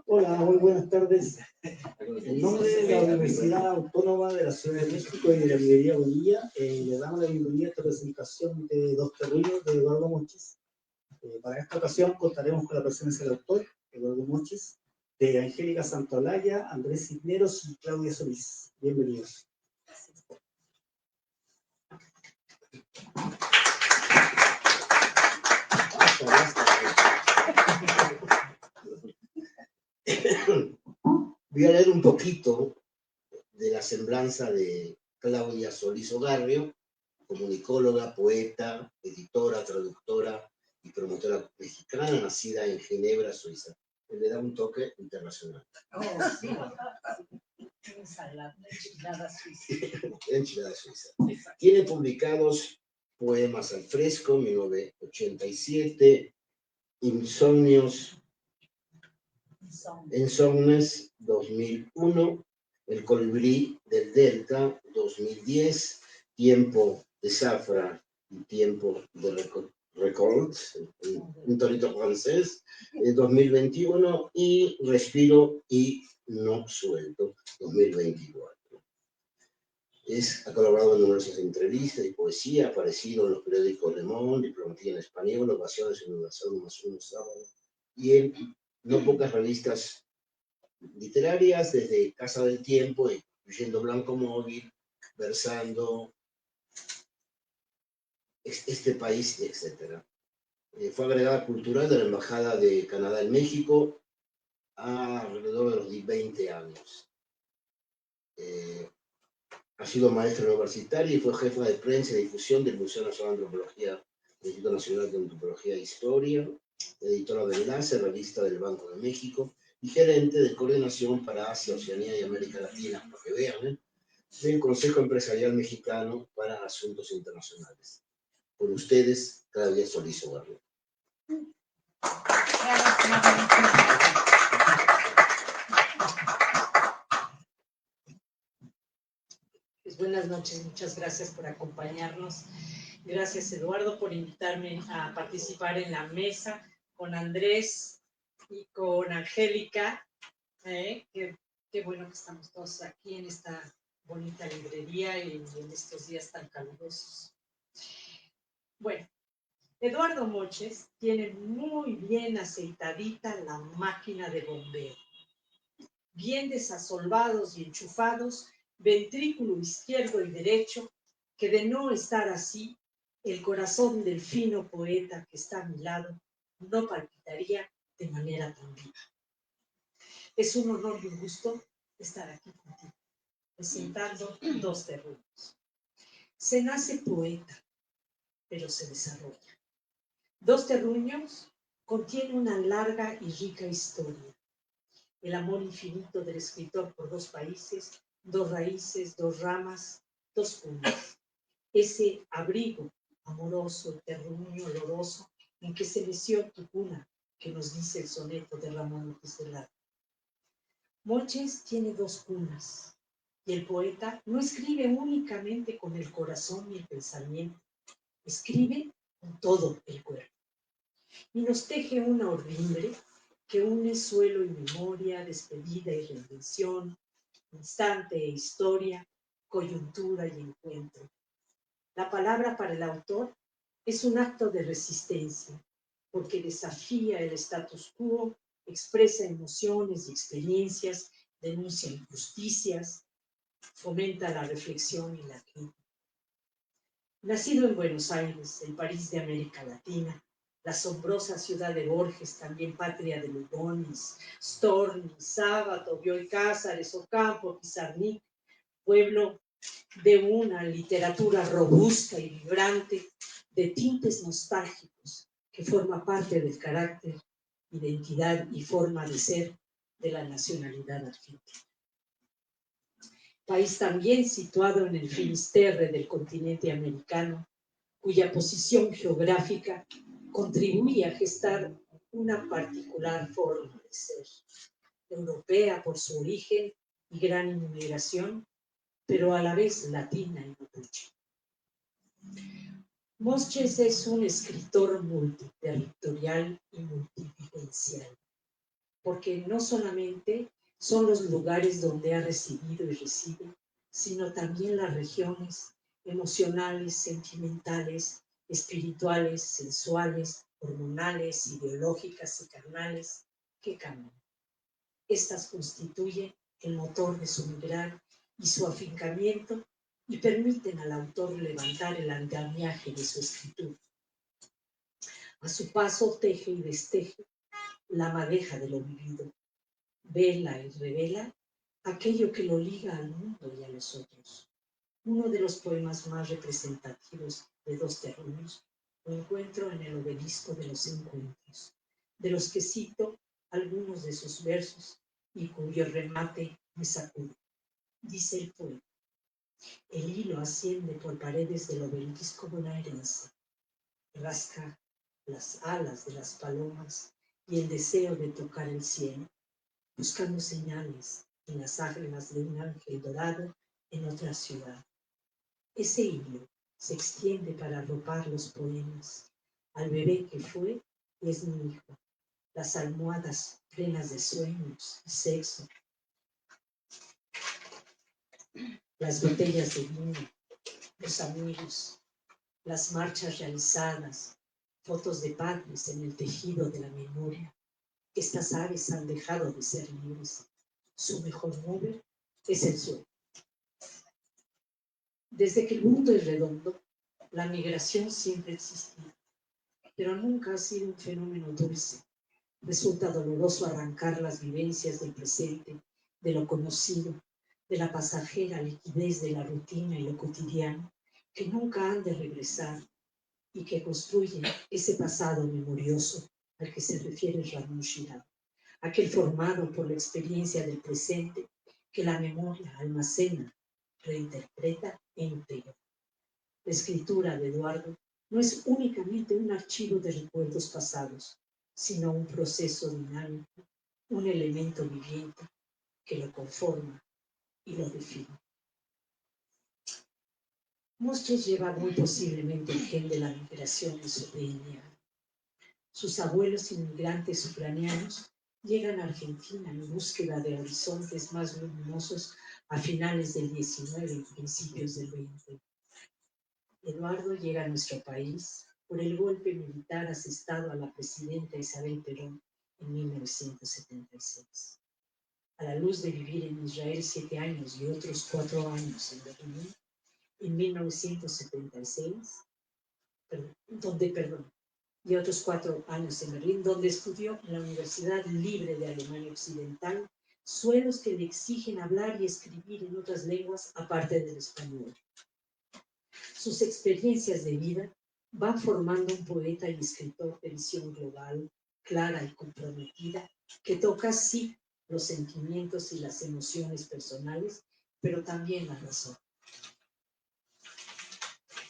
Hola, muy buenas tardes. En nombre de la Universidad Autónoma de la Ciudad de México y de la Librería Bonilla, le damos la bienvenida a esta presentación de Dos Terruños de Eduardo Moches. Para esta ocasión contaremos con la presencia del autor, Eduardo Moches, de Angélica Santaolalla, Andrés Cisneros y Claudia Solís. Bienvenidos. Voy a leer un poquito de la semblanza de Claudia Solís Ogarrio, comunicóloga, poeta, editora, traductora y promotora mexicana, nacida en Ginebra, Suiza. Le da un toque internacional. Enchilada suiza. Tiene publicados Poemas al fresco, 1987, Insomnes, 2001, El colibrí del Delta, 2010, Tiempo de Zafra y Tiempo de Record, un tonito francés, 2021, y Respiro y No Suelto, 2024. Ha colaborado en numerosas entrevistas y poesía, ha aparecido en los periódicos Le Monde, Diplomatía en Español, Ocasiones en Universal, más uno sábado, y en no pocas revistas literarias, desde Casa del Tiempo, incluyendo Blanco Móvil, Versando, Este País, etc. Fue agregada cultural de la Embajada de Canadá en México alrededor de los 20 años. Ha sido maestra universitaria y fue jefa de prensa y difusión del Museo Nacional de Antropología, del Instituto Nacional de Antropología e Historia, editora de Enlace, revista del Banco de México, y gerente de coordinación para Asia, Oceanía y América Latina, para que vean, del Consejo Empresarial Mexicano para Asuntos Internacionales. Por ustedes, Claudia Solís Ogarrio. Pues buenas noches, muchas gracias por acompañarnos. Gracias, Eduardo, por invitarme a participar en la mesa con Andrés y con Angélica. Qué bueno que estamos todos aquí en esta bonita librería y en estos días tan calurosos. Bueno, Eduardo Moches tiene muy bien aceitadita la máquina de bombeo. Bien desasolvados y enchufados, ventrículo izquierdo y derecho, que de no estar así, el corazón del fino poeta que está a mi lado no palpitaría de manera tan viva. Es un honor y un gusto estar aquí contigo, presentando Dos Terruños. Se nace poeta, pero se desarrolla. Dos Terruños contiene una larga y rica historia. El amor infinito del escritor por dos países, dos raíces, dos ramas, dos cunas. Ese abrigo amoroso, terruño, oloroso, en que se meció tu cuna, que nos dice el soneto de Ramón López Velarde. Moches tiene dos cunas, y el poeta no escribe únicamente con el corazón y el pensamiento, escribe con todo el cuerpo. Y nos teje una ordimbre que une suelo y memoria, despedida y reinvención, instante e historia, coyuntura y encuentro. La palabra para el autor es un acto de resistencia, porque desafía el status quo, expresa emociones y experiencias, denuncia injusticias, fomenta la reflexión y la crítica. Nacido en Buenos Aires, el París de América Latina, la asombrosa ciudad de Borges, también patria de Lugones, Storni, Sábato, Bioy Cázares, Ocampo, Pizarnik, pueblo de una literatura robusta y vibrante, de tintes nostálgicos, que forma parte del carácter, identidad y forma de ser de la nacionalidad argentina. País también situado en el Finisterre del continente americano, cuya posición geográfica contribuye a gestar una particular forma de ser, europea por su origen y gran inmigración, pero a la vez latina y mapuche. Mosches es un escritor multiterritorial y multivivencial, porque no solamente son los lugares donde ha residido y reside, sino también las regiones emocionales, sentimentales, espirituales, sensuales, hormonales, ideológicas y carnales que cambian. Estas constituyen el motor de su migrar y su afincamiento y permiten al autor levantar el andamiaje de su escritura. A su paso teje y desteje la madeja de lo vivido, vela y revela aquello que lo liga al mundo y a los otros. Uno de los poemas más representativos de Dos Terruños lo encuentro en el Obelisco de los Encuentros, de los que cito algunos de sus versos y cuyo remate me sacude. Dice el poeta: el hilo asciende por paredes del obelisco bonaerense, rasca las alas de las palomas y el deseo de tocar el cielo, buscando señales en las águilas de un ángel dorado en otra ciudad. Ese hilo se extiende para arropar los poemas, al bebé que fue y es mi hijo, las almohadas plenas de sueños y sexo, las botellas de vino, los amigos, las marchas realizadas, fotos de padres en el tejido de la memoria. Estas aves han dejado de ser libres. Su mejor mover es el sueño. Desde que el mundo es redondo, la migración siempre ha existido, pero nunca ha sido un fenómeno dulce. Resulta doloroso arrancar las vivencias del presente, de lo conocido, de la pasajera liquidez de la rutina y lo cotidiano, que nunca han de regresar y que construyen ese pasado memorioso al que se refiere Ramón Shirao, aquel formado por la experiencia del presente que la memoria almacena, reinterpreta e integra. La escritura de Eduardo no es únicamente un archivo de recuerdos pasados, sino un proceso dinámico, un elemento viviente que lo conforma y lo define. Mosches lleva muy posiblemente el gen de la migración en su DNA. Sus abuelos inmigrantes ucranianos llegan a Argentina en búsqueda de horizontes más luminosos a finales del 19 y principios del 20. Eduardo llega a nuestro país por el golpe militar asestado a la presidenta Isabel Perón en 1976. A la luz de vivir en Israel 7 años y otros 4 años en Berlín, en 1976, y otros 4 años en Berlín, donde estudió en la Universidad Libre de Alemania Occidental, suelos que le exigen hablar y escribir en otras lenguas aparte del español. Sus experiencias de vida van formando un poeta y escritor de visión global, clara y comprometida, que toca sí los sentimientos y las emociones personales, pero también la razón.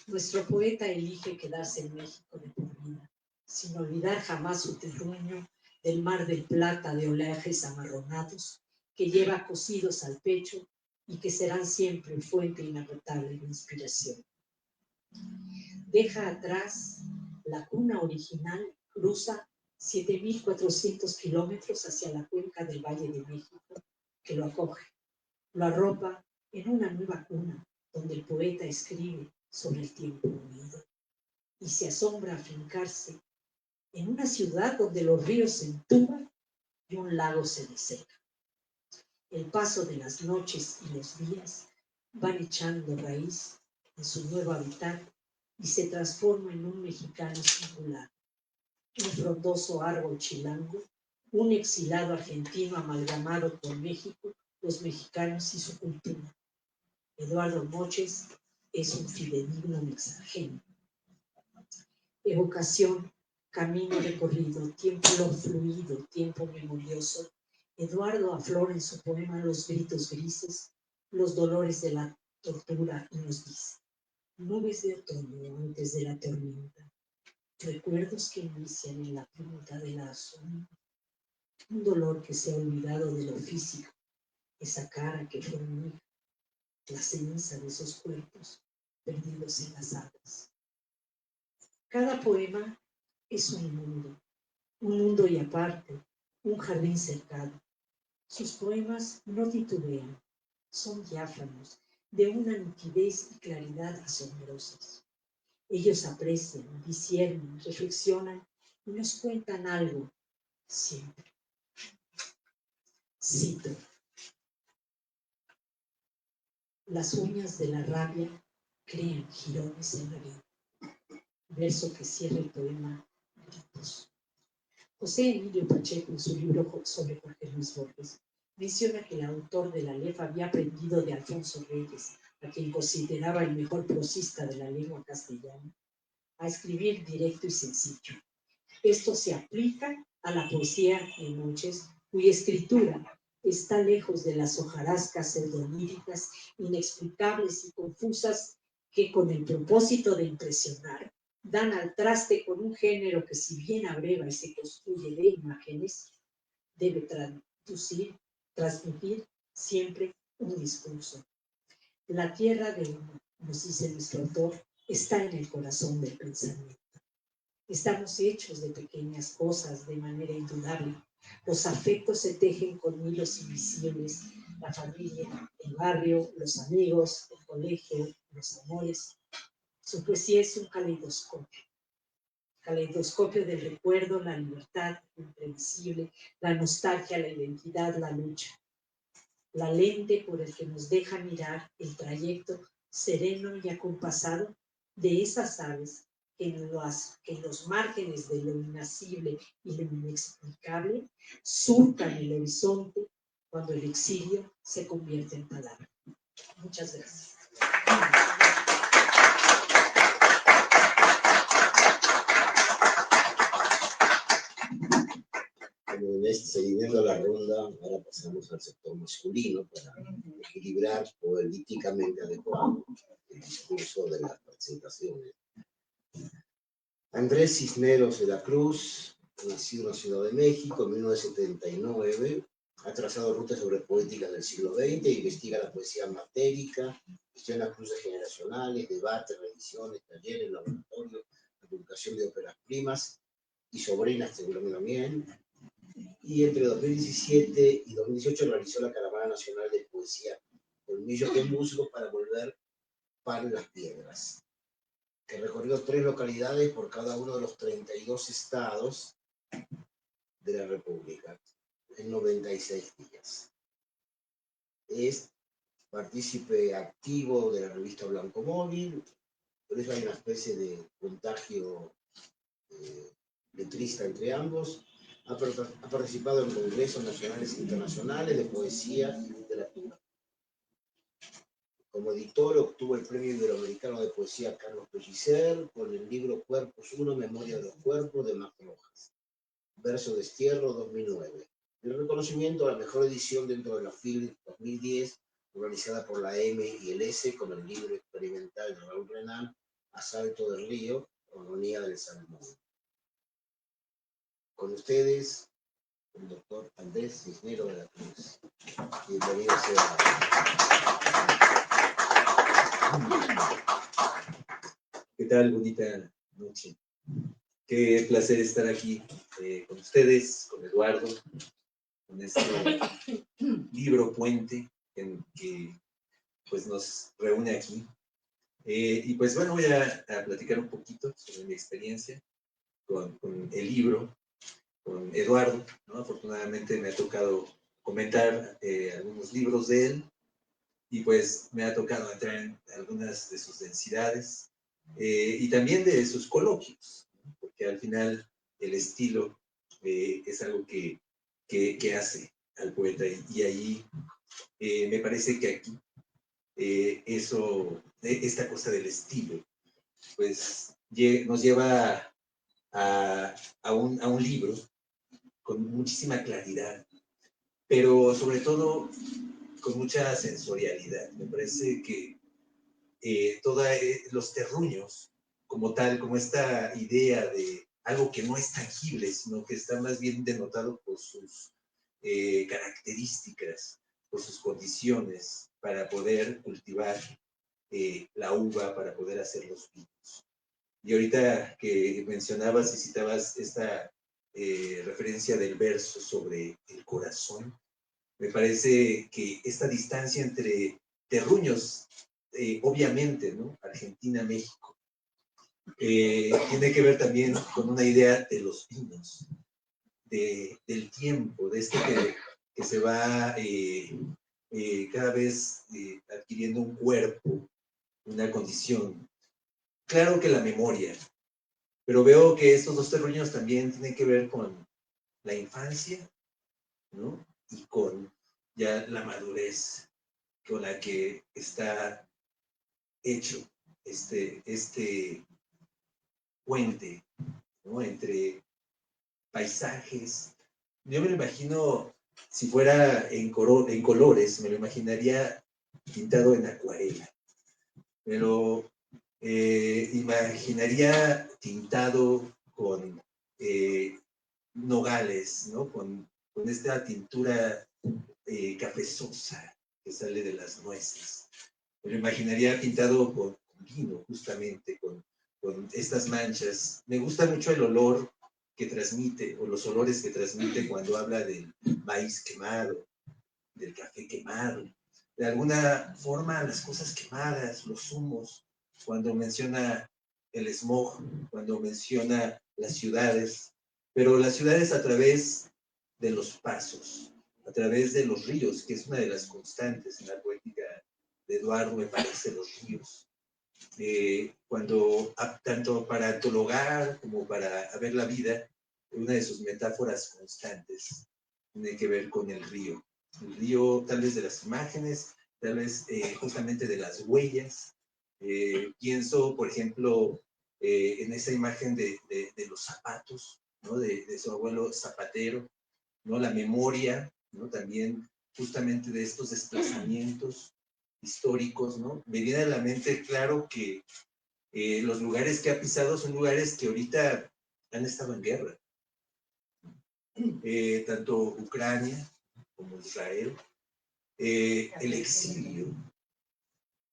Nuestro poeta elige quedarse en México de por vida, sin olvidar jamás su terruño del Mar del Plata de oleajes amarronados que lleva cosidos al pecho y que serán siempre fuente inagotable de inspiración. Deja atrás la cuna original, cruza 7.400 kilómetros hacia la cuenca del Valle de México, que lo acoge, lo arropa en una nueva cuna, donde el poeta escribe sobre el tiempo unido y se asombra a fincarse en una ciudad donde los ríos se entuban y un lago se deseca. El paso de las noches y los días van echando raíz en su nuevo hábitat y se transforma en un mexicano singular, un frondoso árbol chilango, un exilado argentino amalgamado por México, los mexicanos y su cultura. Eduardo Mosches es un fidedigno mensajero. Evocación, camino recorrido, tiempo fluido, tiempo memorioso. Eduardo aflora en su poema los gritos grises, los dolores de la tortura y nos dice: nubes de otoño antes de la tormenta, recuerdos que inician en la punta de la azul, un dolor que se ha olvidado de lo físico, esa cara que formiga, la ceniza de esos cuerpos perdidos en las aguas. Cada poema es un mundo y aparte, un jardín cercado. Sus poemas no titubean, son diáfanos, de una nitidez y claridad asombrosas. Ellos aprecian, disciernen, reflexionan y nos cuentan algo siempre. Cito: las uñas de la rabia crean jirones en la vida. Verso que cierra el poema Gritos. José Emilio Pacheco, en su libro sobre Jorge Luis Borges, menciona que el autor de la Aleph había aprendido de Alfonso Reyes, a quien consideraba el mejor prosista de la lengua castellana, a escribir directo y sencillo. Esto se aplica a la poesía de Noches, cuya escritura está lejos de las hojarascas pseudolíricas inexplicables y confusas que, con el propósito de impresionar, dan al traste con un género que, si bien abreva y se construye de imágenes, debe transmitir siempre un discurso. La tierra de uno, nos dice nuestro autor, está en el corazón del pensamiento. Estamos hechos de pequeñas cosas de manera indudable. Los afectos se tejen con hilos invisibles, la familia, el barrio, los amigos, el colegio, los amores. Su poesía es un caleidoscopio del recuerdo, la libertad, lo imprevisible, la nostalgia, la identidad, la lucha. La lente por el que nos deja mirar el trayecto sereno y acompasado de esas aves que en los márgenes de lo inacible y lo inexplicable surcan el horizonte cuando el exilio se convierte en palabra. Muchas gracias. En este seguimiento de la ronda, ahora pasamos al sector masculino para equilibrar políticamente adecuado el discurso de las presentaciones. Andrés Cisneros de la Cruz, nacido en la Ciudad de México en 1979, ha trazado rutas sobre poética del siglo XX, investiga la poesía matérica, gestiona cruces generacionales, debates, revisiones, talleres, laboratorios, la publicación de óperas primas y sobrinas, seguramente también. Y entre 2017 y 2018 realizó la Caravana Nacional de Poesía Colmillos de Músicos para volver para las piedras, que recorrió 3 localidades por cada uno de los 32 estados de la República en 96 días. Es partícipe activo de la revista Blanco Móvil, por eso hay una especie de contagio letrista entre ambos. Ha participado en congresos nacionales e internacionales de poesía y literatura. Como editor obtuvo el Premio Iberoamericano de Poesía Carlos Pellicer con el libro Cuerpos 1, Memoria de los Cuerpos, de Max Rojas. Verso Destierro, 2009. El reconocimiento a la mejor edición dentro de la FIL 2010, organizada por la M y el S, con el libro experimental de Raúl Renan, Asalto del Río, Armonía del Salmón. Con ustedes, el doctor Andrés Cisneros de la Cruz. Bienvenido sea. ¿Qué tal? Bonita noche. Qué placer estar aquí con ustedes, con Eduardo, con este libro puente que pues nos reúne aquí. Y pues bueno, voy a platicar un poquito sobre mi experiencia con el libro, con Eduardo, ¿no? Afortunadamente me ha tocado comentar algunos libros de él y pues me ha tocado entrar en algunas de sus densidades y también de sus coloquios, ¿no? Porque al final el estilo es algo que hace al poeta y ahí me parece que aquí esta cosa del estilo, pues nos lleva a un libro con muchísima claridad, pero sobre todo con mucha sensorialidad. Me parece que todos los terruños, como tal, como esta idea de algo que no es tangible, sino que está más bien denotado por sus características, por sus condiciones, para poder cultivar la uva, para poder hacer los vinos. Y ahorita que mencionabas y citabas esta referencia del verso sobre el corazón, me parece que esta distancia entre terruños, obviamente, ¿no? Argentina, México, tiene que ver también con una idea de los vinos, del tiempo, de esto que se va cada vez adquiriendo un cuerpo, una condición. Claro que la memoria, pero veo que estos dos terruños también tienen que ver con la infancia, ¿no? Y con ya la madurez con la que está hecho este puente, ¿no? Entre paisajes. Yo me lo imagino, si fuera en colores, me lo imaginaría pintado en acuarela. Me lo imaginaría tintado con nogales, ¿no? Con esta tintura cafezosa que sale de las nueces. Me lo imaginaría pintado con vino, justamente, con estas manchas. Me gusta mucho el olor que transmite, o los olores que transmite cuando habla del maíz quemado, del café quemado, de alguna forma las cosas quemadas, los humos, cuando menciona el smog, cuando menciona las ciudades, pero las ciudades a través de los pasos, a través de los ríos, que es una de las constantes en la poética de Eduardo, me parece, los ríos. Cuando, tanto para antologar como para ver la vida, una de sus metáforas constantes tiene que ver con el río. El río, tal vez de las imágenes, tal vez justamente de las huellas. Pienso, por ejemplo, en esa imagen de los zapatos, ¿no? De su abuelo zapatero, ¿no? La memoria, ¿no? También justamente de estos desplazamientos históricos, ¿no? Me viene a la mente claro que los lugares que ha pisado son lugares que ahorita han estado en guerra. Tanto Ucrania como Israel, el exilio.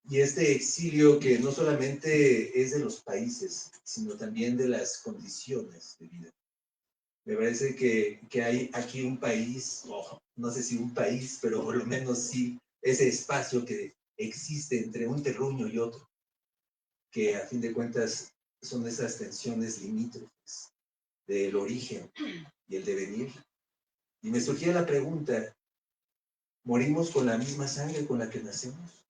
Y este exilio que no solamente es de los países, sino también de las condiciones de vida. Me parece que hay aquí un país, no sé si un país, pero por lo menos sí ese espacio que existe entre un terruño y otro, que a fin de cuentas son esas tensiones limítrofes del origen y el devenir. Y me surgía la pregunta, ¿morimos con la misma sangre con la que nacemos?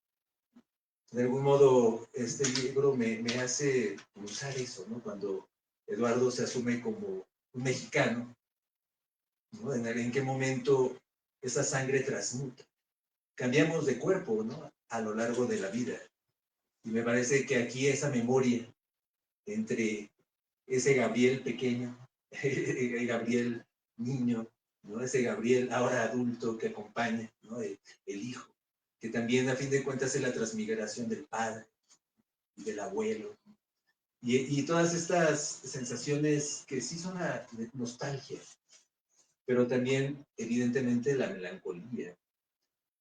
De algún modo, este libro me hace usar eso, ¿no? Cuando Eduardo se asume como un mexicano, ¿no? En qué momento esa sangre transmuta. Cambiamos de cuerpo, ¿no? A lo largo de la vida. Y me parece que aquí esa memoria entre ese Gabriel pequeño, el Gabriel niño, ¿no? Ese Gabriel ahora adulto que acompaña, ¿no? El hijo, que también a fin de cuentas es la transmigración del padre y del abuelo. Y todas estas sensaciones que sí son la nostalgia, pero también evidentemente la melancolía,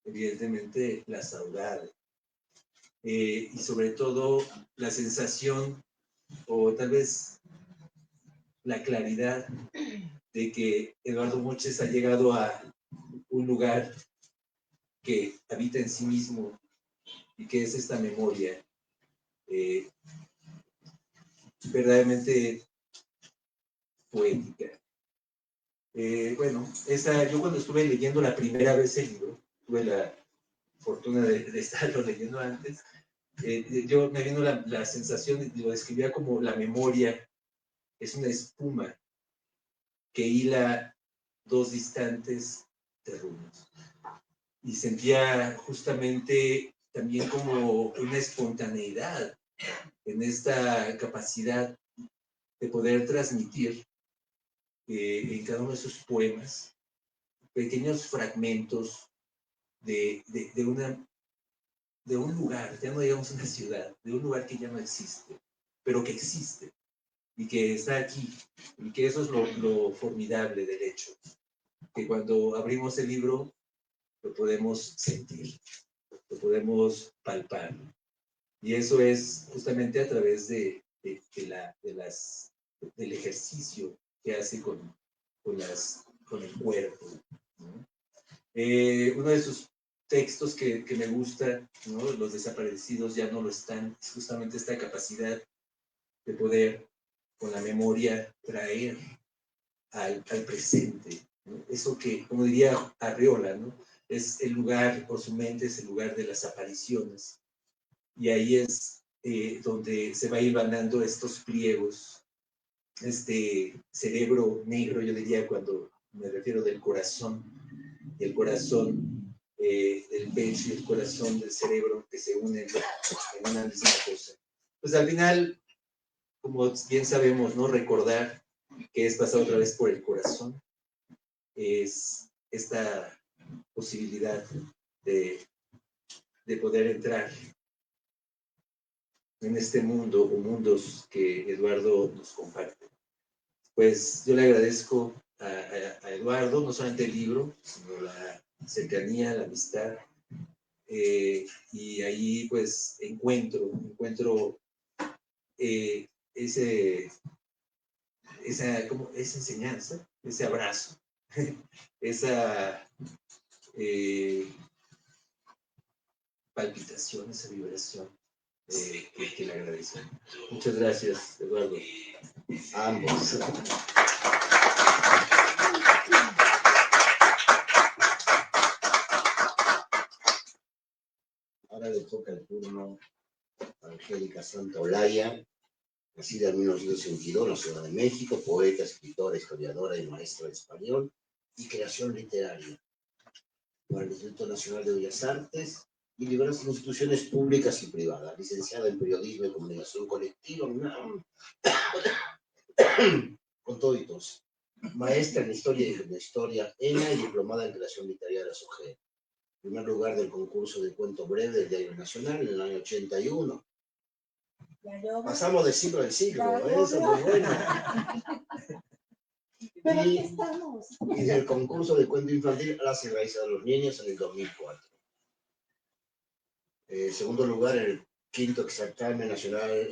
evidentemente la saudade, y sobre todo la sensación o tal vez la claridad de que Eduardo Moches ha llegado a un lugar que habita en sí mismo y que es esta memoria verdaderamente poética. Bueno, yo cuando estuve leyendo la primera vez el libro, tuve la fortuna de estarlo leyendo antes, yo me vino la sensación, lo describía como la memoria es una espuma que hila dos distantes terruños. Y sentía justamente también como una espontaneidad en esta capacidad de poder transmitir en cada uno de sus poemas pequeños fragmentos de un lugar, ya no digamos una ciudad, de un lugar que ya no existe, pero que existe y que está aquí, y que eso es lo formidable del hecho, que cuando abrimos el libro lo podemos sentir, lo podemos palpar, y eso es justamente a través de del ejercicio que hace con el cuerpo, ¿no? Uno de sus textos que me gusta, ¿no? Los desaparecidos ya no lo están, es justamente esta capacidad de poder, con la memoria, traer al presente, ¿no? Eso que, como diría Arriola, ¿no? Es el lugar, por su mente, es el lugar de las apariciones. Y ahí es donde se va hilvanando estos pliegos, este cerebro negro, yo diría, cuando me refiero del corazón, y el corazón del pecho y el corazón del cerebro que se unen en una misma cosa. Pues al final, como bien sabemos, ¿no? Recordar que es pasar otra vez por el corazón es esta posibilidad de poder entrar en este mundo o mundos que Eduardo nos comparte. Pues yo le agradezco a Eduardo, no solamente el libro, sino la cercanía, la amistad, y ahí pues encuentro esa enseñanza, ese abrazo, esa palpitación, esa vibración que le agradezco. Muchas gracias, Eduardo. A ambos. Ahora le toca el turno a Angélica Santaolalla, nacida en 1962 en la Ciudad de México, poeta, escritora, historiadora y maestra de español y creación literaria por el Instituto Nacional de Bellas Artes y diversas instituciones públicas y privadas, licenciada en Periodismo y Comunicación Colectiva, con toditos, maestra en Historia ENA y diplomada en Creación Literaria de la SOGEA. Primer lugar del concurso de cuento breve del Diario Nacional en el año 81. Pasamos de siglo en siglo, eso es muy bueno. Y del concurso de cuento infantil Las y Raíces de los Niños en el 2004. Segundo lugar en el quinto certamen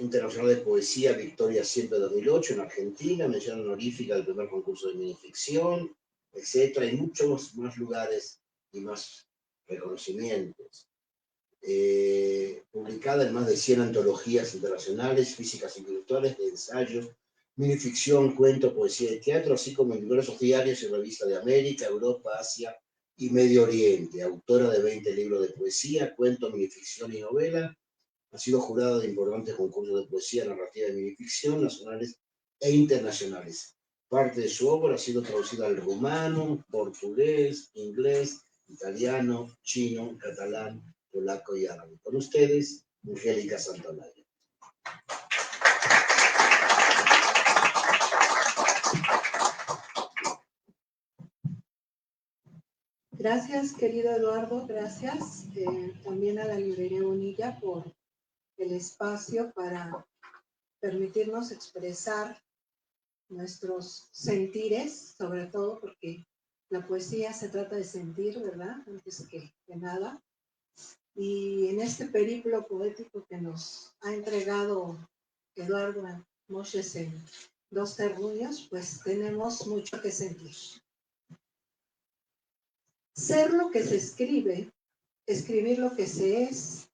internacional de poesía Victoria Siempre 2008 en Argentina, mención honorífica del primer concurso de minificción, etcétera, y muchos más lugares y más reconocimientos. Publicada en más de 100 antologías internacionales, físicas y virtuales de ensayo, minificción, cuento, poesía y teatro, así como en diversos diarios y revistas de América, Europa, Asia y Medio Oriente. Autora de 20 libros de poesía, cuento, minificción y novela. Ha sido jurada de importantes concursos de poesía, narrativa y minificción nacionales e internacionales. Parte de su obra ha sido traducida al rumano, portugués, inglés, italiano, chino, catalán, polaco y árabe. Con ustedes, Angélica Santaolalla. Gracias, querido Eduardo, gracias. También a la Librería Bonilla por el espacio para permitirnos expresar nuestros sentires, sobre todo porque la poesía se trata de sentir, ¿verdad? Antes que nada. Y en este periplo poético que nos ha entregado Eduardo Moshes en Dos Terruños, pues tenemos mucho que sentir. Ser lo que se escribe, escribir lo que se es,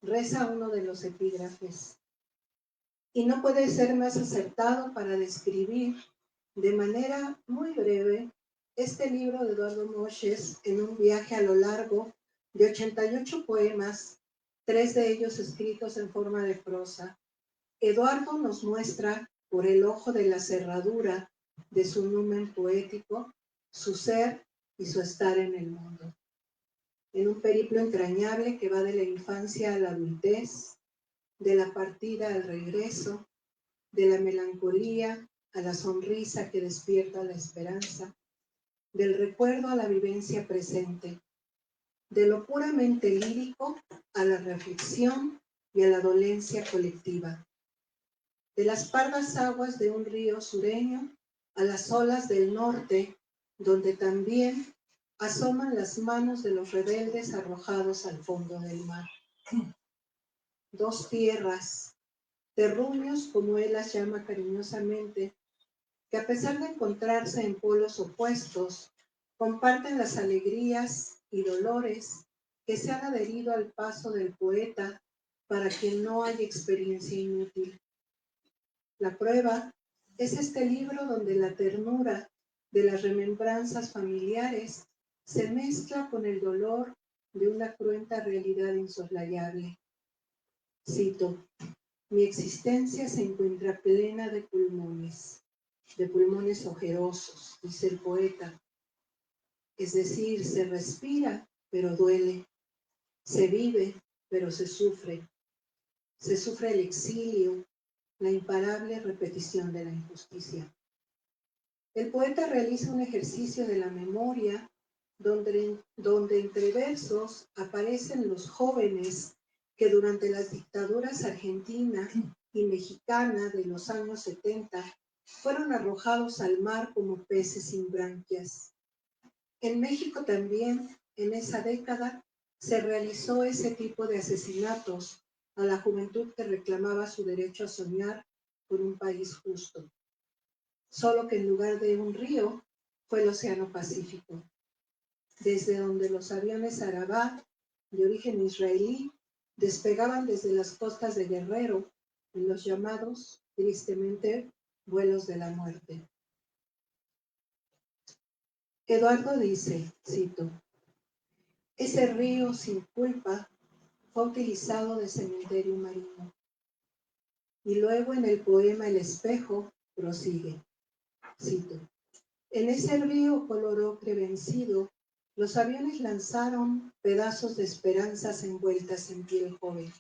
reza uno de los epígrafes. Y no puede ser más acertado para describir de manera muy breve este libro de Eduardo Moshes en un viaje a lo largo de 88 poemas, 3 de ellos escritos en forma de prosa. Eduardo nos muestra, por el ojo de la cerradura de su numen poético, su ser y su estar en el mundo. En un periplo entrañable que va de la infancia a la adultez, de la partida al regreso, de la melancolía a la sonrisa que despierta la esperanza, del recuerdo a la vivencia presente, de lo puramente lírico a la reflexión y a la dolencia colectiva, de las pardas aguas de un río sureño a las olas del norte, donde también asoman las manos de los rebeldes arrojados al fondo del mar. Dos tierras, terruños, como él las llama cariñosamente, que a pesar de encontrarse en polos opuestos, comparten las alegrías y dolores que se han adherido al paso del poeta para quien no hay experiencia inútil. La prueba es este libro donde la ternura de las remembranzas familiares se mezcla con el dolor de una cruenta realidad insoslayable. Cito: mi existencia se encuentra plena de pulmones ojerosos, dice el poeta. Es decir, se respira, pero duele. Se vive, pero se sufre. Se sufre el exilio, la imparable repetición de la injusticia. El poeta realiza un ejercicio de la memoria donde entre versos aparecen los jóvenes que durante las dictaduras argentina y mexicana de los años 70 fueron arrojados al mar como peces sin branquias. En México también, en esa década, se realizó ese tipo de asesinatos a la juventud que reclamaba su derecho a soñar por un país justo. Solo que en lugar de un río, fue el Océano Pacífico, desde donde los aviones Arabá, de origen israelí, despegaban desde las costas de Guerrero en los llamados, tristemente, vuelos de la muerte. Eduardo dice, cito: ese río sin culpa fue utilizado de cementerio marino. Y luego en el poema El espejo prosigue, cito: en ese río color ocre vencido, los aviones lanzaron pedazos de esperanzas envueltas en piel joven.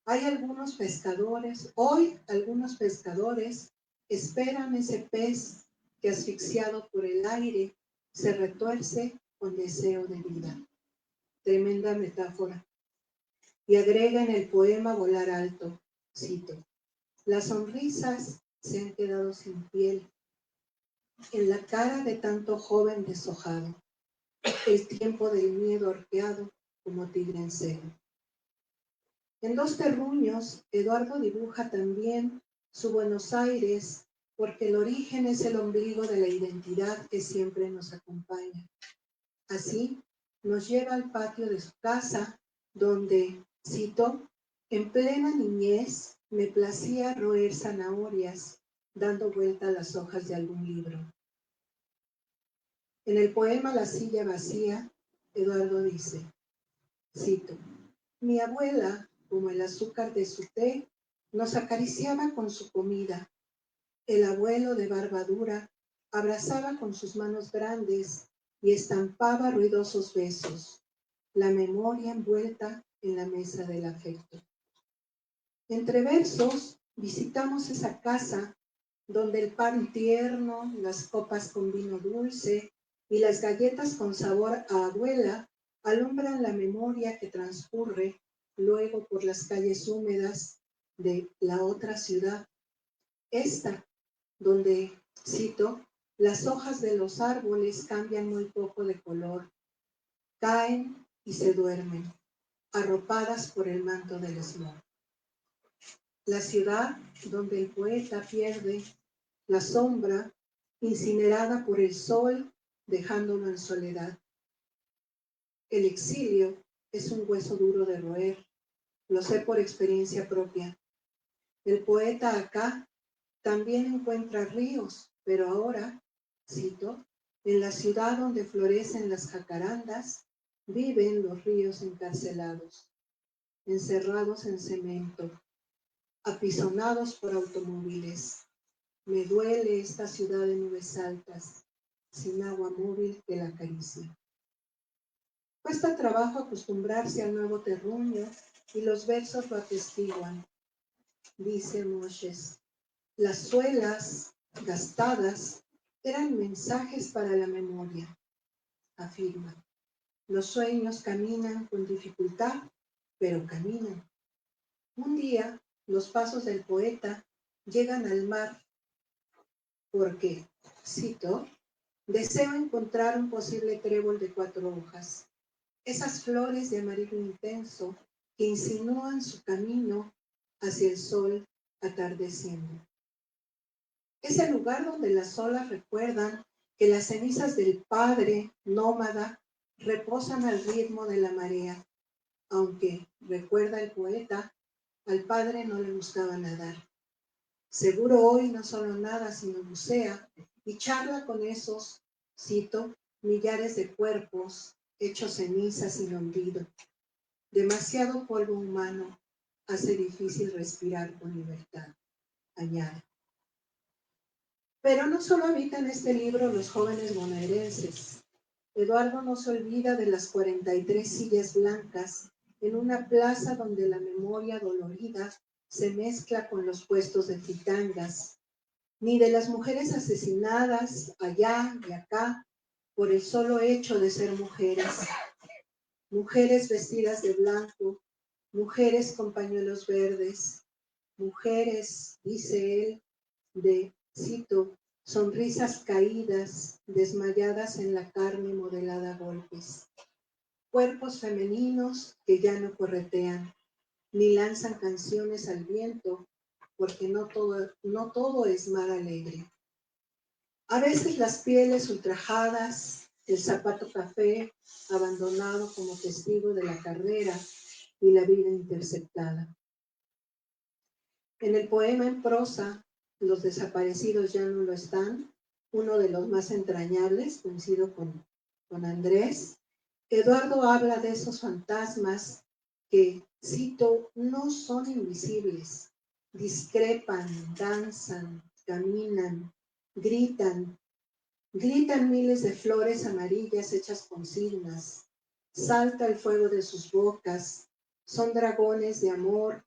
Hoy algunos pescadores esperan ese pez que asfixiado por el aire se retuerce con deseo de vida. Tremenda metáfora. Y agrega en el poema Volar alto, cito: las sonrisas se han quedado sin piel en la cara de tanto joven deshojado, el tiempo del miedo arqueado como tigre en celo. En Dos terruños, Eduardo dibuja también su Buenos Aires, porque el origen es el ombligo de la identidad que siempre nos acompaña. Así, nos lleva al patio de su casa, donde, cito: en plena niñez me placía roer zanahorias, dando vuelta a las hojas de algún libro. En el poema La silla vacía, Eduardo dice, cito: mi abuela, como el azúcar de su té, nos acariciaba con su comida. El abuelo de barba dura abrazaba con sus manos grandes y estampaba ruidosos besos, la memoria envuelta en la mesa del afecto. Entre versos, visitamos esa casa donde el pan tierno, las copas con vino dulce y las galletas con sabor a abuela alumbran la memoria que transcurre luego por las calles húmedas de la otra ciudad. Esta, donde, cito, las hojas de los árboles cambian muy poco de color, caen y se duermen, arropadas por el manto del smog. La ciudad donde el poeta pierde la sombra, incinerada por el sol, dejándolo en soledad. El exilio es un hueso duro de roer, lo sé por experiencia propia. El poeta acá también encuentra ríos, pero ahora, cito, en la ciudad donde florecen las jacarandas, viven los ríos encarcelados, encerrados en cemento, apisonados por automóviles. Me duele esta ciudad de nubes altas, sin agua móvil que la acaricie. Cuesta trabajo acostumbrarse al nuevo terruño y los versos lo atestiguan. Dice Moshes, las suelas gastadas eran mensajes para la memoria. Afirma, los sueños caminan con dificultad, pero caminan. Un día, los pasos del poeta llegan al mar porque, cito, deseo encontrar un posible trébol de 4 hojas. Esas flores de amarillo intenso que insinúan su camino hacia el sol atardeciendo. Es el lugar donde las olas recuerdan que las cenizas del padre nómada reposan al ritmo de la marea, aunque, recuerda el poeta, al padre no le gustaba nadar. Seguro hoy no solo nada, sino bucea y charla con esos, cito, millares de cuerpos hechos cenizas sin olvido. Demasiado polvo humano hace difícil respirar con libertad, añade. Pero no solo habitan este libro los jóvenes bonaerenses. Eduardo no se olvida de las 43 sillas blancas en una plaza donde la memoria dolorida se mezcla con los puestos de fritangas, ni de las mujeres asesinadas allá y acá por el solo hecho de ser mujeres. Mujeres vestidas de blanco, mujeres con pañuelos verdes, mujeres, dice él, de, cito, sonrisas caídas, desmayadas en la carne modelada a golpes. Cuerpos femeninos que ya no corretean, ni lanzan canciones al viento, porque no todo es mar alegre. A veces las pieles ultrajadas, el zapato café abandonado como testigo de la carrera y la vida interceptada. En el poema en prosa, Los desaparecidos ya no lo están, uno de los más entrañables, coincido con Andrés, Eduardo habla de esos fantasmas que, cito, no son invisibles, discrepan, danzan, caminan, gritan miles de flores amarillas hechas con signas, salta el fuego de sus bocas, son dragones de amor,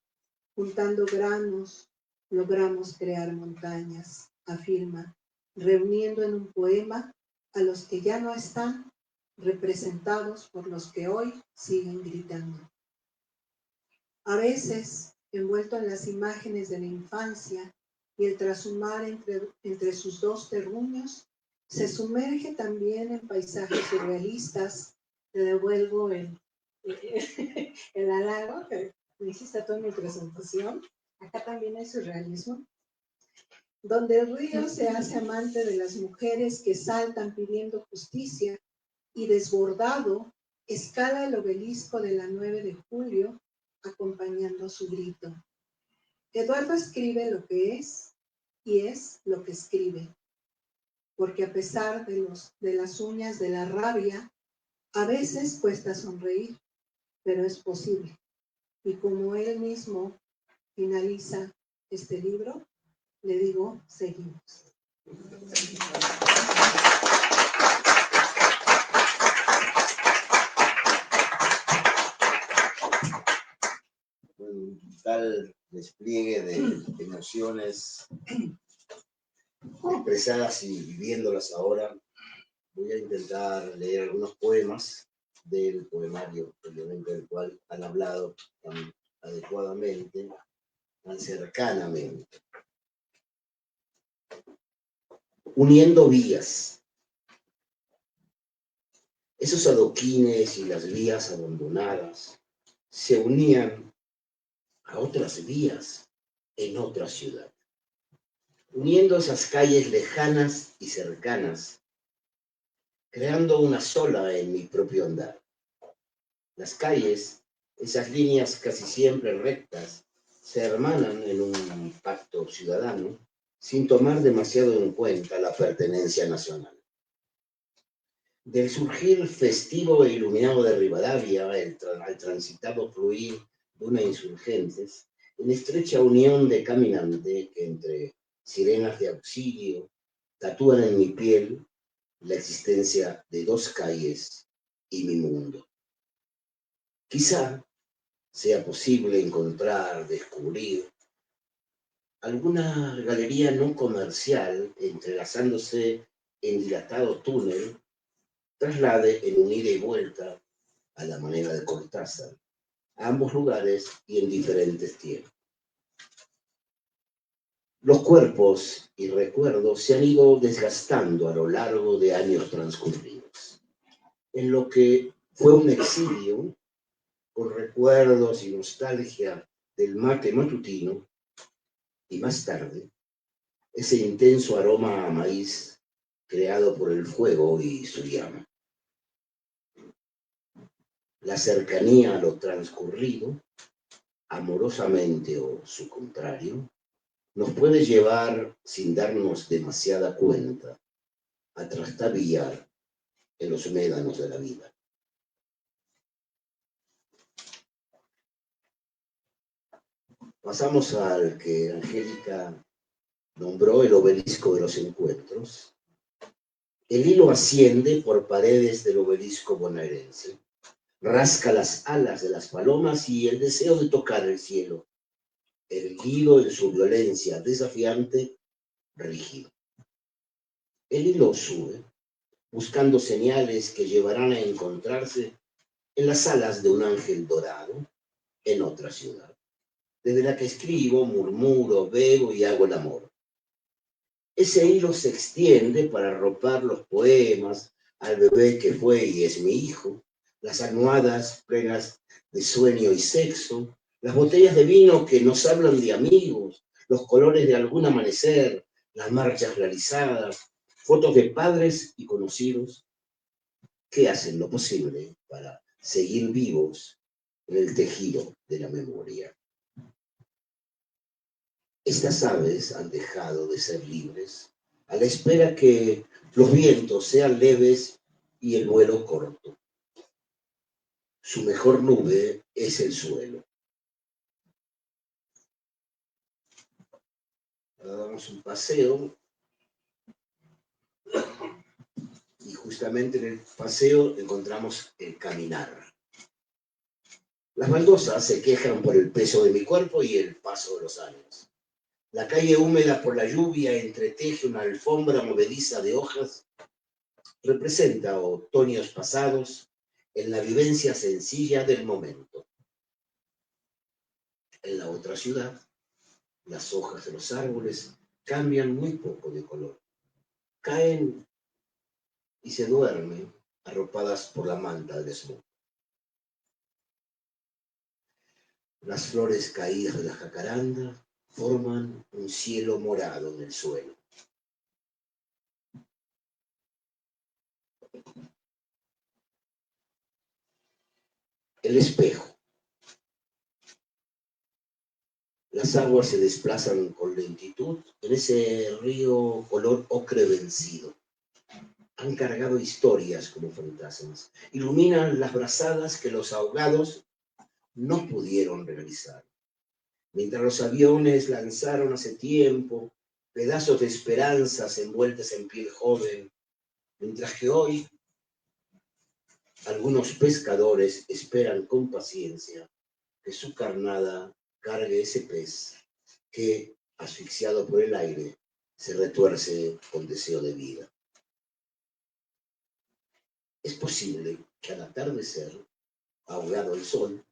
juntando granos, logramos crear montañas, afirma, reuniendo en un poema a los que ya no están, representados por los que hoy siguen gritando. A veces, envuelto en las imágenes de la infancia y el trashumar entre sus dos terruños, se sumerge también en paisajes surrealistas. Te devuelvo el halago que me hiciste tú en mi presentación. Acá también hay surrealismo, donde el río se hace amante de las mujeres que saltan pidiendo justicia y desbordado escala el obelisco de la 9 de julio acompañando su grito. Eduardo escribe lo que es y es lo que escribe, porque a pesar de las uñas de la rabia, a veces cuesta sonreír, pero es posible. Y como él mismo finaliza este libro, le digo, seguimos. Un tal despliegue de emociones expresadas y viviéndolas ahora. Voy a intentar leer algunos poemas del poemario, obviamente, del cual han hablado tan adecuadamente, tan cercanamente. Uniendo vías. Esos adoquines y las vías abandonadas se unían a otras vías en otra ciudad. Uniendo esas calles lejanas y cercanas, creando una sola en mi propio andar. Las calles, esas líneas casi siempre rectas, se hermanan en un pacto ciudadano sin tomar demasiado en cuenta la pertenencia nacional. Del surgir festivo e iluminado de Rivadavia al transitado fluir de una Insurgentes, en estrecha unión de caminante que entre sirenas de auxilio tatúan en mi piel la existencia de dos calles y mi mundo. Quizá sea posible encontrar, descubrir alguna galería no comercial entrelazándose en dilatado túnel, traslade en un ida y vuelta a la manera de Cortázar, a ambos lugares y en diferentes tiempos. Los cuerpos y recuerdos se han ido desgastando a lo largo de años transcurridos, en lo que fue un exilio con recuerdos y nostalgia del mate matutino y más tarde ese intenso aroma a maíz creado por el fuego y su llama. La cercanía a lo transcurrido, amorosamente o su contrario, nos puede llevar, sin darnos demasiada cuenta, a trastabillar en los médanos de la vida. Pasamos al que Angélica nombró el obelisco de los encuentros. El hilo asciende por paredes del obelisco bonaerense, rasca las alas de las palomas y el deseo de tocar el cielo, erguido en su violencia desafiante, rígido. El hilo sube, buscando señales que llevarán a encontrarse en las alas de un ángel dorado en otra ciudad, desde la que escribo, murmuro, bebo y hago el amor. Ese hilo se extiende para arropar los poemas al bebé que fue y es mi hijo, las almohadas plenas de sueño y sexo, las botellas de vino que nos hablan de amigos, los colores de algún amanecer, las marchas realizadas, fotos de padres y conocidos que hacen lo posible para seguir vivos en el tejido de la memoria. Estas aves han dejado de ser libres a la espera que los vientos sean leves y el vuelo corto. Su mejor nube es el suelo. Ahora damos un paseo y justamente en el paseo encontramos el caminar. Las baldosas se quejan por el peso de mi cuerpo y el paso de los años. La calle húmeda por la lluvia entreteje una alfombra movediza de hojas. Representa otoños pasados en la vivencia sencilla del momento. En la otra ciudad, las hojas de los árboles cambian muy poco de color. Caen y se duermen arropadas por la manta del smog. Las flores caídas de la jacaranda forman un cielo morado en el suelo. El espejo. Las aguas se desplazan con lentitud en ese río color ocre vencido. Han cargado historias como fantasmas. Iluminan las brazadas que los ahogados no pudieron realizar. Mientras los aviones lanzaron hace tiempo pedazos de esperanzas envueltas en piel joven, mientras que hoy algunos pescadores esperan con paciencia que su carnada cargue ese pez que, asfixiado por el aire, se retuerce con deseo de vida. Es posible que al atardecer, ahogado el sol,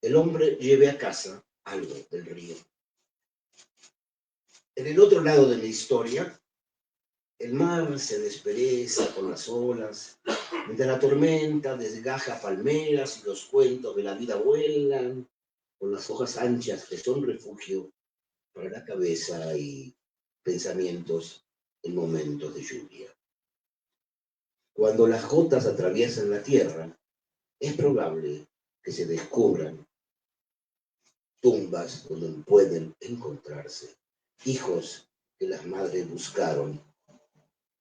el hombre lleve a casa algo del río. En el otro lado de la historia, el mar se despereza con las olas, mientras la tormenta desgaja palmeras y los cuentos de la vida vuelan con las hojas anchas que son refugio para la cabeza y pensamientos en momentos de lluvia. Cuando las gotas atraviesan la tierra, es probable que se descubran tumbas donde pueden encontrarse hijos que las madres buscaron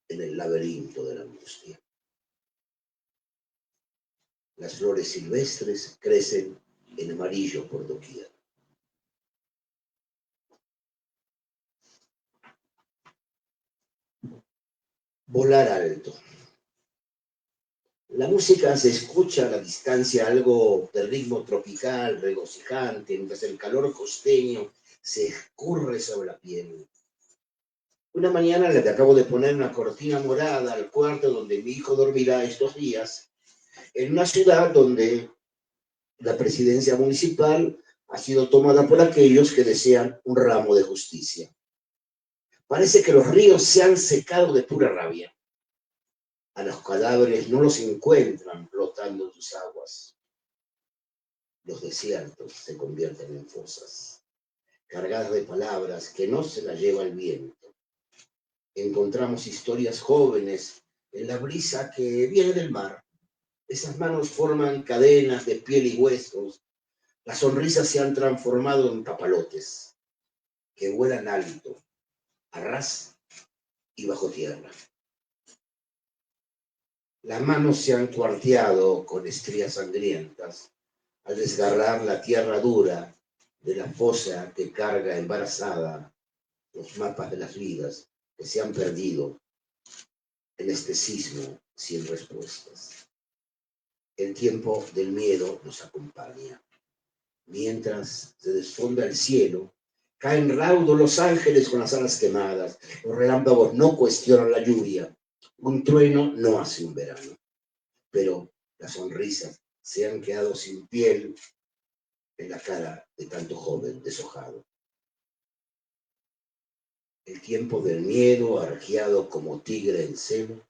en el laberinto de la angustia. Las flores silvestres crecen en amarillo por doquier. Volar alto. La música se escucha a la distancia, algo de ritmo tropical, regocijante, mientras el calor costeño se escurre sobre la piel. Una mañana en la que acabo de poner una cortina morada al cuarto donde mi hijo dormirá estos días, en una ciudad donde la presidencia municipal ha sido tomada por aquellos que desean un ramo de justicia. Parece que los ríos se han secado de pura rabia. A los cadáveres no los encuentran flotando en sus aguas. los desiertos se convierten en fosas, cargadas de palabras que no se las lleva el viento. Encontramos historias jóvenes en la brisa que viene del mar. Esas manos forman cadenas de piel y huesos. Las sonrisas se han transformado en papalotes que vuelan alto, a ras y bajo tierra. Las manos se han cuarteado con estrías sangrientas al desgarrar la tierra dura de la fosa que carga embarazada los mapas de las vidas que se han perdido en este sismo sin respuestas. El tiempo del miedo nos acompaña. Mientras se desfonda el cielo, caen raudos los ángeles con las alas quemadas. Los relámpagos no cuestionan la lluvia. Un trueno no hace un verano. Pero las sonrisas se han quedado sin piel en la cara de tanto joven deshojado. El tiempo del miedo, arqueado como tigre en celo,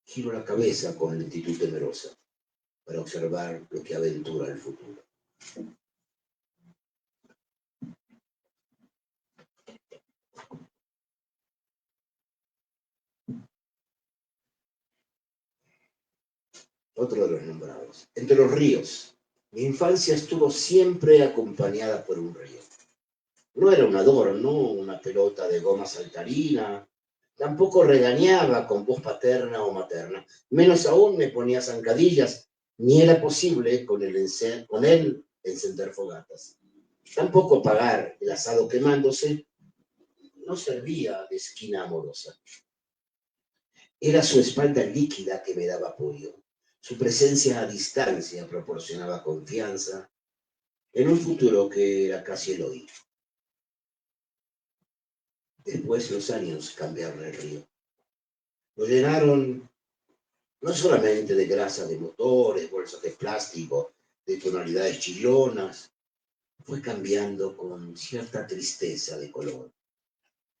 giro la cabeza con lentitud temerosa para observar lo que aventura el futuro. Otro de los nombrados. Entre los ríos. Mi infancia estuvo siempre acompañada por un río. No era un adorno, una pelota de goma saltarina. Tampoco regañaba con voz paterna o materna. Menos aún me ponía zancadillas, ni era posible con él encender fogatas. Tampoco apagar el asado quemándose no servía de esquina amorosa. Era su espalda líquida que me daba apoyo. Su presencia a distancia proporcionaba confianza en un futuro que era casi el hoy. Después los años cambiaron el río. Lo llenaron no solamente de grasa de motores, bolsas de plástico, de tonalidades chillonas, fue cambiando con cierta tristeza de color.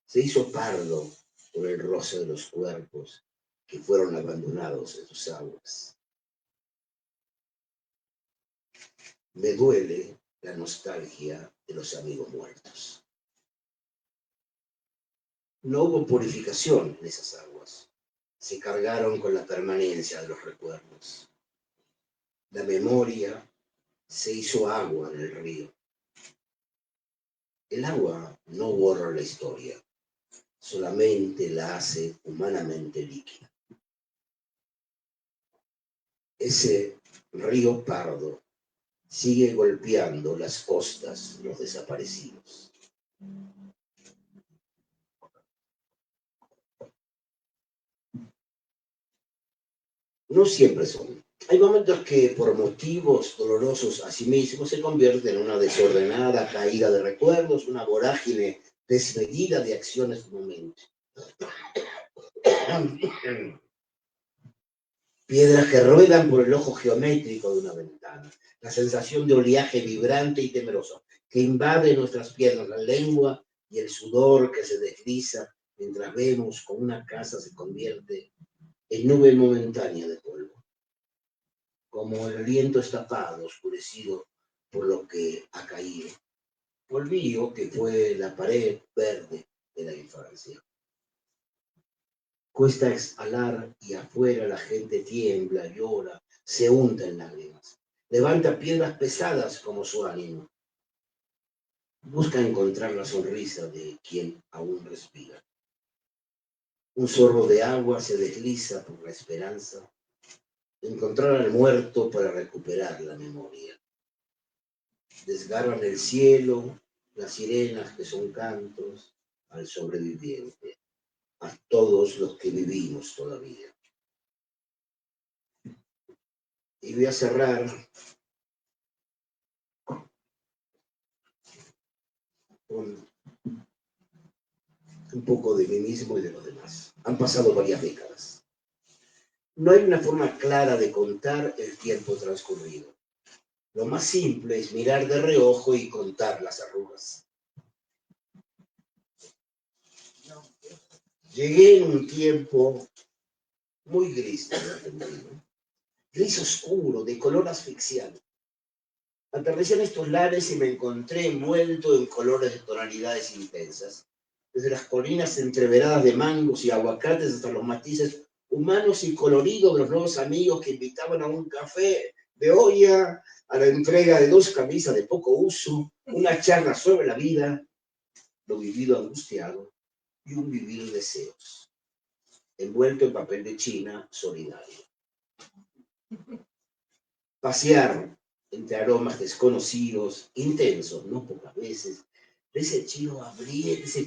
Se hizo pardo por el roce de los cuerpos que fueron abandonados en sus aguas. Me duele la nostalgia de los amigos muertos. No hubo purificación en esas aguas. Se cargaron con la permanencia de los recuerdos. La memoria se hizo agua en el río. El agua no borra la historia, solamente la hace humanamente líquida. Ese río pardo sigue golpeando las costas de los desaparecidos. No siempre son. Hay momentos que por motivos dolorosos a sí mismos se convierten en una desordenada caída de recuerdos, una vorágine desmedida de acciones de momento. Piedras que ruedan por el ojo geométrico de una ventana. La sensación de oleaje vibrante y temeroso que invade nuestras piernas, la lengua y el sudor que se desliza mientras vemos cómo una casa se convierte en nube momentánea de polvo. Como el aliento estapado, oscurecido por lo que ha caído. Polvillo que fue la pared verde de la infancia. Cuesta exhalar y afuera la gente tiembla, llora, se unta en lágrimas. Levanta piedras pesadas como su ánimo. Busca encontrar la sonrisa de quien aún respira. Un sorbo de agua se desliza por la esperanza de encontrar al muerto para recuperar la memoria. Desgarran el cielo, las sirenas que son cantos al sobreviviente, a todos los que vivimos todavía. Y voy a cerrar con un poco de mí mismo y de los demás. Han pasado varias décadas. No hay una forma clara de contar el tiempo transcurrido. Lo más simple es mirar de reojo y contar las arrugas. Llegué en un tiempo muy gris, gris oscuro, de color asfixiante. Atardecían estos lares y me encontré envuelto en colores de tonalidades intensas. Desde las colinas entreveradas de mangos y aguacates hasta los matices humanos y coloridos de los nuevos amigos que invitaban a un café de olla, a la entrega de 2 camisas de poco uso, una charla sobre la vida, lo vivido angustiado y un vivir deseos, envuelto en papel de China solidario. Pasear entre aromas desconocidos, intensos, no pocas veces, de ese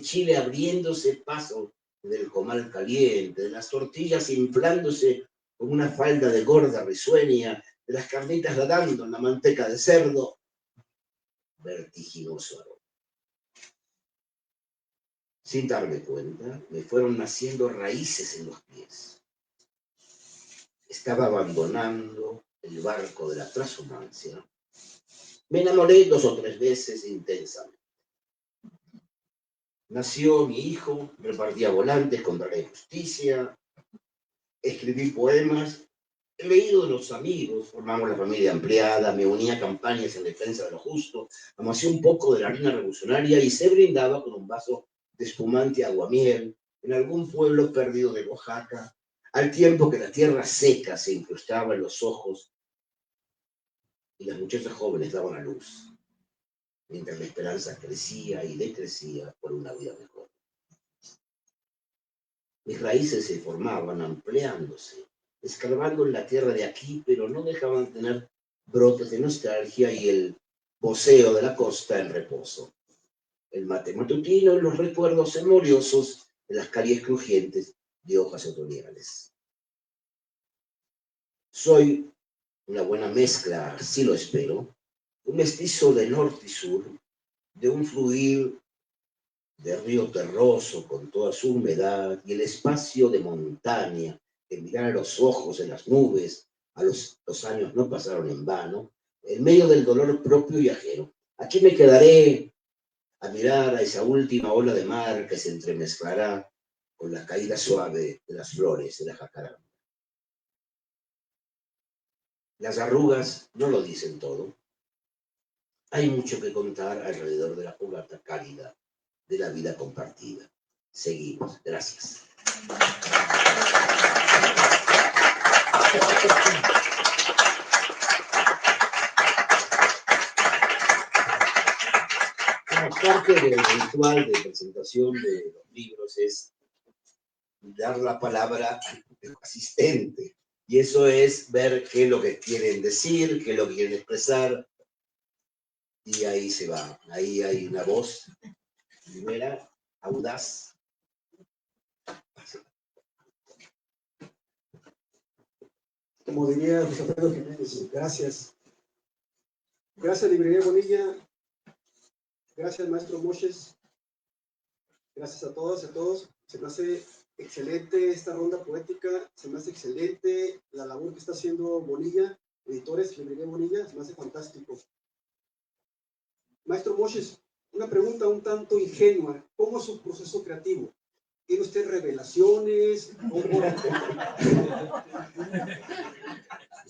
chile abriéndose paso del comal caliente, de las tortillas inflándose como una falda de gorda risueña, de las carnitas nadando en la manteca de cerdo, vertiginoso aroma. Sin darme cuenta, me fueron naciendo raíces en los pies. Estaba abandonando el barco de la transhumancia. Me enamoré 2 o 3 veces intensamente. Nació mi hijo, repartía volantes contra la injusticia, escribí poemas, he leído de los amigos, formamos la familia ampliada, me unía a campañas en defensa de lo justo, amasé un poco de la harina revolucionaria y se brindaba con un vaso de espumante aguamiel en algún pueblo perdido de Oaxaca, al tiempo que la tierra seca se incrustaba en los ojos y las muchachas jóvenes daban a luz, mientras la esperanza crecía y decrecía por una vida mejor. Mis raíces se formaban ampliándose, escarbando en la tierra de aquí, pero no dejaban de tener brotes de nostalgia y el voceo de la costa en reposo. El mate matutino y los recuerdos memoriosos de las calles crujientes de hojas otoñales. Soy una buena mezcla, así lo espero, un mestizo de norte y sur, de un fluir de río terroso con toda su humedad y el espacio de montaña, de mirar a los ojos en las nubes, los años no pasaron en vano, en medio del dolor propio y ajeno. Aquí me quedaré a mirar a esa última ola de mar que se entremezclará con la caída suave de las flores de la jacaranda. Las arrugas no lo dicen todo. Hay mucho que contar alrededor de la fogata cálida de la vida compartida. Seguimos. Gracias. Como parte del ritual de presentación de los libros es dar la palabra al asistente. Y eso es ver qué es lo que quieren decir, qué es lo que quieren expresar. Y ahí se va. Ahí hay una voz primera, audaz. Como diría José Alfredo Jiménez, gracias. Gracias, Librería Bonilla. Gracias, maestro Moshes. Gracias a todas y a todos. Se me hace excelente esta ronda poética. Se me hace excelente la labor que está haciendo Bonilla, editores, Librería Bonilla. Se me hace fantástico. Maestro Moshes, una pregunta un tanto ingenua. ¿Cómo es su proceso creativo? ¿Tiene usted revelaciones?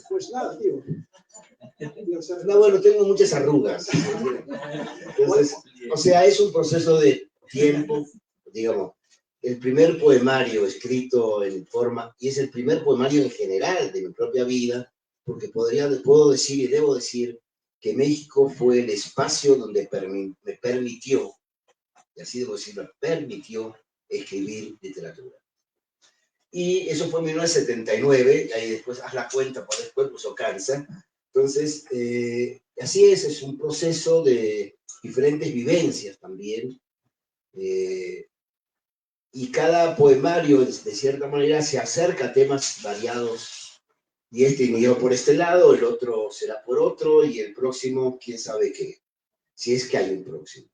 Pues nada, tío. No, bueno, tengo muchas arrugas. Entonces, o sea, es un proceso de tiempo, digamos. El primer poemario escrito en forma, y es el primer poemario en general de mi propia vida, porque puedo decir y debo decir que México fue el espacio donde me permitió, y así debo decirlo, permitió escribir literatura. Y eso fue en 1979, y ahí después haz la cuenta, por después pues cansa. Entonces, así es un proceso de diferentes vivencias también. Y cada poemario, de cierta manera, se acerca a temas variados. Y este inició por este lado, el otro será por otro, y el próximo, quién sabe qué, si es que hay un próximo.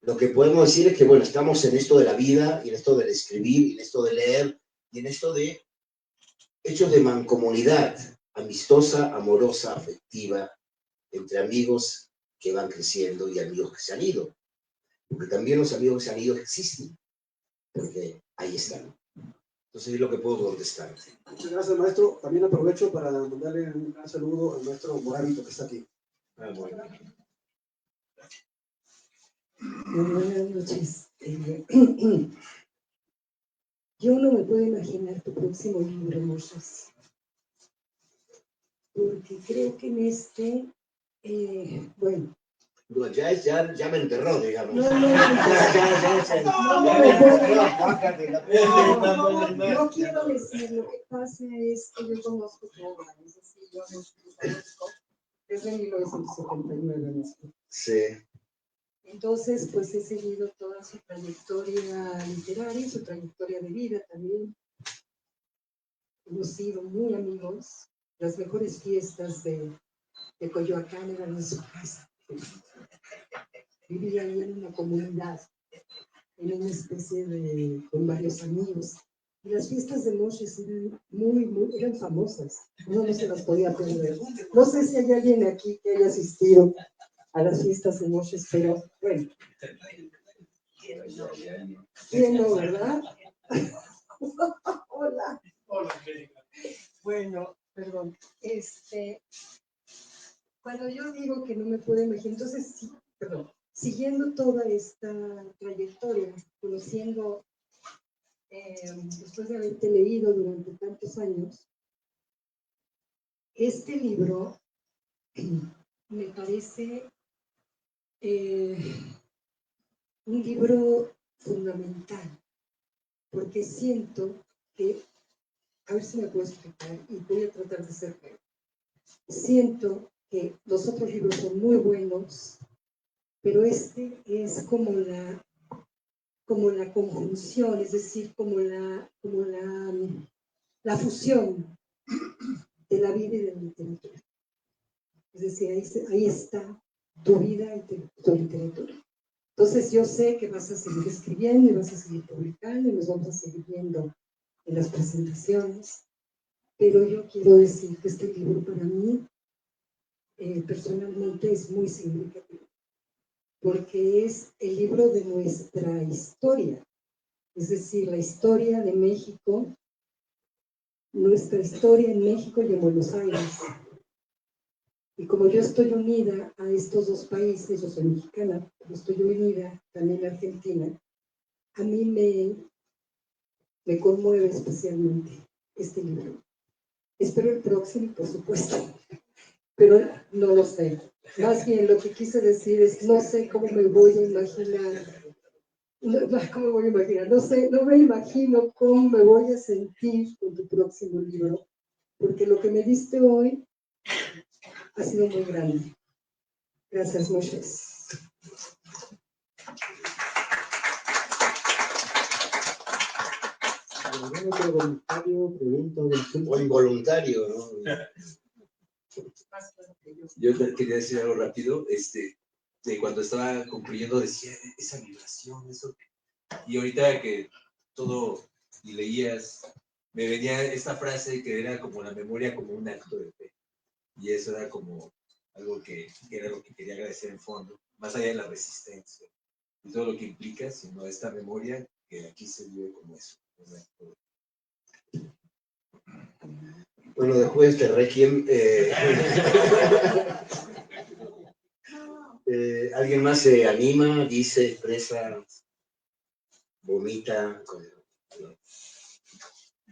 Lo que podemos decir es que, bueno, estamos en esto de la vida, y en esto del escribir, y en esto de leer, y en esto de hechos de mancomunidad, amistosa, amorosa, afectiva, entre amigos que van creciendo y amigos que se han ido. Porque también los amigos que se han ido existen, porque ahí están. Entonces es lo que puedo contestar. Muchas gracias, maestro. También aprovecho para mandarle un gran saludo al maestro Moravito que está aquí. Bueno. Buenas noches. Yo no me puedo imaginar tu próximo libro, Moses, porque creo que en este, bueno. No, ya me enterró, digamos. No quiero decir, lo que pasa es que yo conozco tu obra, es decir, yo lo conozco desde 1979, ¿no? Sí. Entonces, pues he seguido toda su trayectoria literaria, su trayectoria de vida también. Hemos sido muy amigos. Las mejores fiestas de Coyoacán eran en su casa. Vivía ahí en una comunidad, en una especie de, con varios amigos. Y las fiestas de Moses eran eran famosas. Uno no se las podía perder. No sé si hay alguien aquí que haya asistido a las fiestas de Moses, pero bueno. ¿Quién no, verdad? Hola. Bueno, perdón. Cuando yo digo que no me puedo imaginar, entonces sí, perdón, siguiendo toda esta trayectoria, conociendo, después de haberte leído durante tantos años, este libro me parece un libro fundamental, porque siento que, a ver si me puedo explicar, y voy a tratar de ser breve. Siento que los otros libros son muy buenos, pero este es como la conjunción, es decir, como la fusión de la vida y de la literatura. Es decir, ahí está tu vida y tu literatura. Entonces yo sé que vas a seguir escribiendo y vas a seguir publicando y nos vamos a seguir viendo en las presentaciones, pero yo quiero decir que este libro para mí personalmente es muy significativo, porque es el libro de nuestra historia, es decir, la historia de México, nuestra historia en México y en Buenos Aires. Y como yo estoy unida a estos dos países, yo soy mexicana, pero estoy unida también a Argentina, a mí me conmueve especialmente este libro. Espero el próximo, por supuesto, pero no lo sé. Más bien lo que quise decir es, no sé cómo me voy a imaginar, no sé, no me imagino cómo me voy a sentir con tu próximo libro, porque lo que me diste hoy ha sido muy grande. Gracias, Moses. ¿Algún otro voluntario, pregunta O involuntario, ¿no? Yo quería decir algo rápido, de cuando estaba concluyendo decía, esa vibración, eso. Y ahorita que todo y leías, me venía esta frase que era como la memoria como un acto de fe. Y eso era como algo que era lo que quería agradecer en fondo, más allá de la resistencia y todo lo que implica, sino esta memoria que aquí se vive como eso. Bueno, después de Requiem, ¿alguien más se anima, dice, expresa, vomita?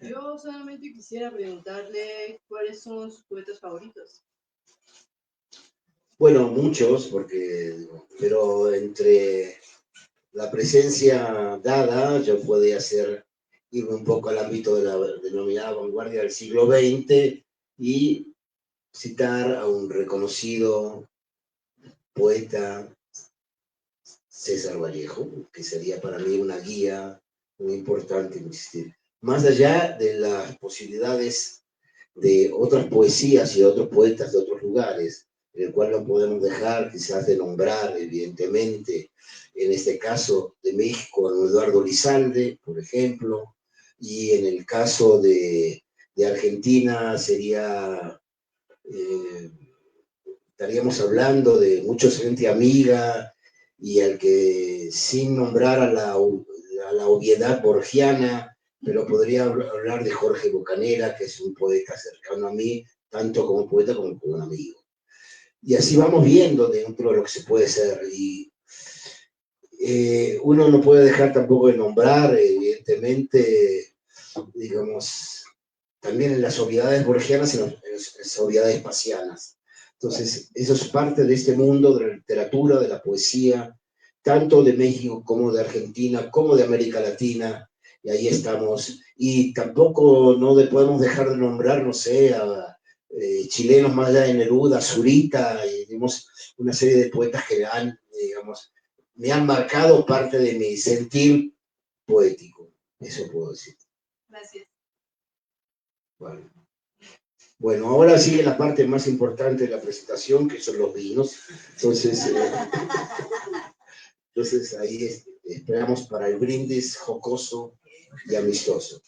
Yo solamente quisiera preguntarle cuáles son sus poetas favoritos. Bueno, muchos, pero entre la presencia dada, yo podía irme un poco al ámbito de la denominada vanguardia del siglo XX y citar a un reconocido poeta, César Vallejo, que sería para mí una guía muy importante en existir. Más allá de las posibilidades de otras poesías y de otros poetas de otros lugares, en el cual no podemos dejar quizás de nombrar, evidentemente, en este caso de México, a Eduardo Lizalde, por ejemplo, y en el caso de Argentina estaríamos hablando de mucha gente amiga y al que sin nombrar a la obviedad borgiana pero podría hablar de Jorge Bocanera, que es un poeta cercano a mí, tanto como poeta como como un amigo. Y así vamos viendo dentro de lo que se puede ser. Y uno no puede dejar tampoco de nombrar, evidentemente, digamos, también en las obviedades borgianas y en las obviedades pasianas. Entonces, eso es parte de este mundo de la literatura, de la poesía, tanto de México como de Argentina, como de América Latina, y ahí estamos. Y tampoco podemos dejar de nombrar, no sé, a chilenos más allá de Neruda, Zurita, y digamos, una serie de poetas que digamos, me han marcado parte de mi sentir poético, eso puedo decir. Gracias. Vale. Bueno, ahora sigue la parte más importante de la presentación, que son los vinos. Entonces ahí esperamos para el brindis jocoso y amistoso.